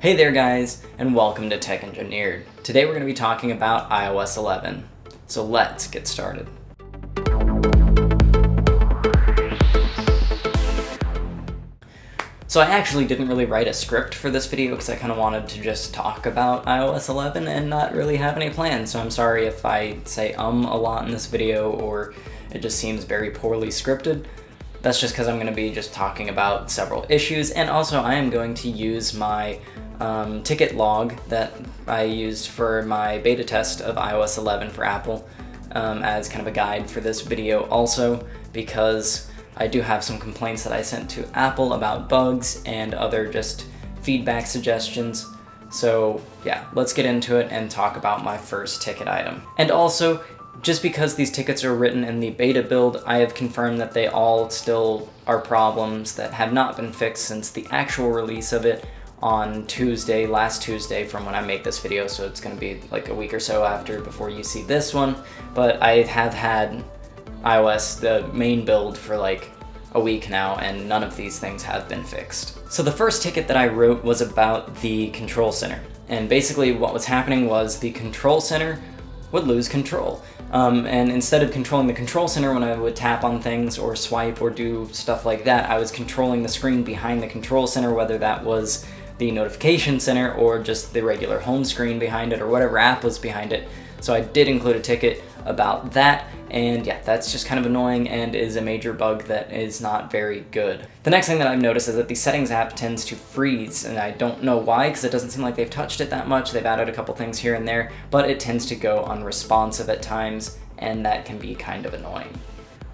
Hey there guys, and welcome to Tech Engineered. Today we're going to be talking about iOS 11. So let's get started. So I actually didn't really write a script for this video because I kind of wanted to just talk about iOS 11 and not really have any plans. So I'm sorry if I say a lot in this video or it just seems very poorly scripted. That's just because I'm going to be just talking about several issues, and also I am going to use my ticket log that I used for my beta test of iOS 11 for Apple as kind of a guide for this video also, because I do have some complaints that I sent to Apple about bugs and other just feedback suggestions. So yeah, let's get into it and talk about my first ticket item. And also, just because these tickets are written in the beta build, I have confirmed that they all still are problems that have not been fixed since the actual release of it on last Tuesday from when I make this video, so it's going to be like a week or so after before you see this one. But I have had iOS, the main build, for like a week now, and none of these things have been fixed. So the first ticket that I wrote was about the control center, and basically what was happening was the control center would lose control. And instead of controlling the control center when I would tap on things or swipe or do stuff like that, I was controlling the screen behind the control center, whether that was the notification center or just the regular home screen behind it or whatever app was behind it. So I did include a ticket about that, and yeah, that's just kind of annoying and is a major bug that is not very good. The next thing that I've noticed is that the settings app tends to freeze, and I don't know why, because it doesn't seem like they've touched it that much. They've added a couple things here and there, but it tends to go unresponsive at times, and that can be kind of annoying.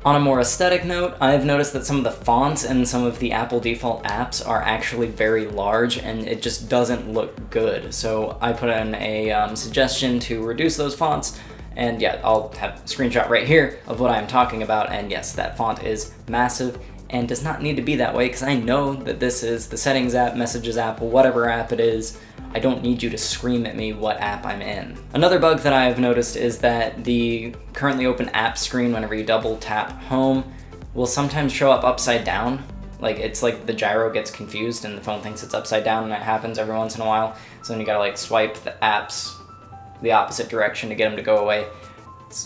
On a more aesthetic note, I've noticed that some of the fonts and some of the Apple default apps are actually very large, and it just doesn't look good. So I put in a suggestion to reduce those fonts, and yeah, I'll have a screenshot right here of what I'm talking about, and yes, that font is massive and does not need to be that way, because I know that this is the settings app, messages app, whatever app it is. I don't need you to scream at me what app I'm in. Another bug that I have noticed is that the currently open app screen, whenever you double tap home, will sometimes show up upside down. Like, it's like the gyro gets confused and the phone thinks it's upside down, and that happens every once in a while. So then you gotta like swipe the apps the opposite direction to get them to go away.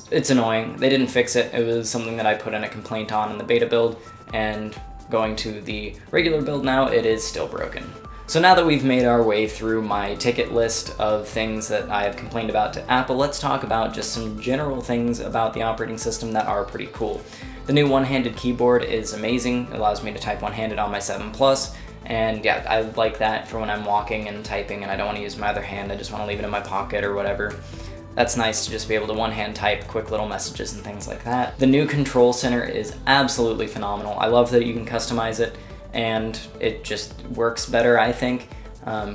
It's annoying. They didn't fix it. It was something that I put in a complaint on in the beta build, and going to the regular build now, it is still broken. So now that we've made our way through my ticket list of things that I have complained about to Apple, let's talk about just some general things about the operating system that are pretty cool. The new one-handed keyboard is amazing. It allows me to type one-handed on my 7 Plus. And yeah, I like that for when I'm walking and typing and I don't want to use my other hand, I just want to leave it in my pocket or whatever. That's nice to just be able to one-hand type quick little messages and things like that. The new control center is absolutely phenomenal. I love that you can customize it, and it just works better, I think,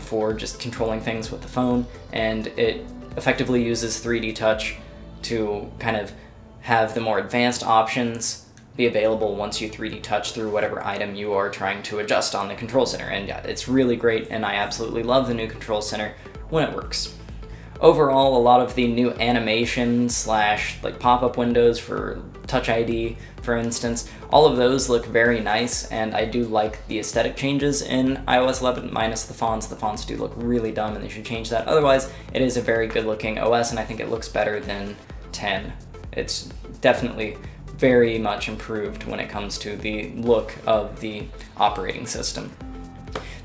for just controlling things with the phone, and it effectively uses 3D touch to kind of have the more advanced options be available once you 3D touch through whatever item you are trying to adjust on the control center. And yeah, it's really great, and I absolutely love the new control center when it works. Overall, a lot of the new animation / like pop-up windows for Touch ID, for instance, all of those look very nice, and I do like the aesthetic changes in iOS 11 minus the fonts. The fonts do look really dumb, and they should change that. Otherwise, it is a very good looking OS, and I think it looks better than 10. It's definitely very much improved when it comes to the look of the operating system.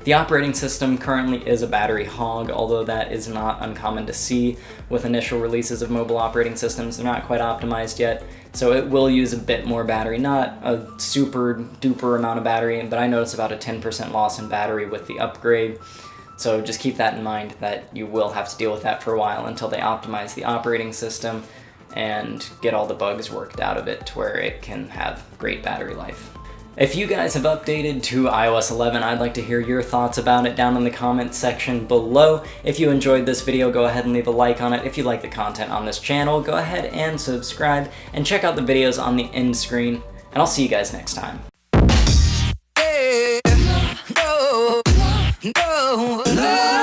The operating system currently is a battery hog, although that is not uncommon to see with initial releases of mobile operating systems. They're not quite optimized yet, so it will use a bit more battery, not a super duper amount of battery, but I noticed about a 10% loss in battery with the upgrade. So just keep that in mind, that you will have to deal with that for a while until they optimize the operating system and get all the bugs worked out of it to where it can have great battery life. If you guys have updated to iOS 11, I'd like to hear your thoughts about it down in the comments section below. If you enjoyed this video, go ahead and leave a like on it. If you like the content on this channel, go ahead and subscribe, and check out the videos on the end screen, and I'll see you guys next time. No.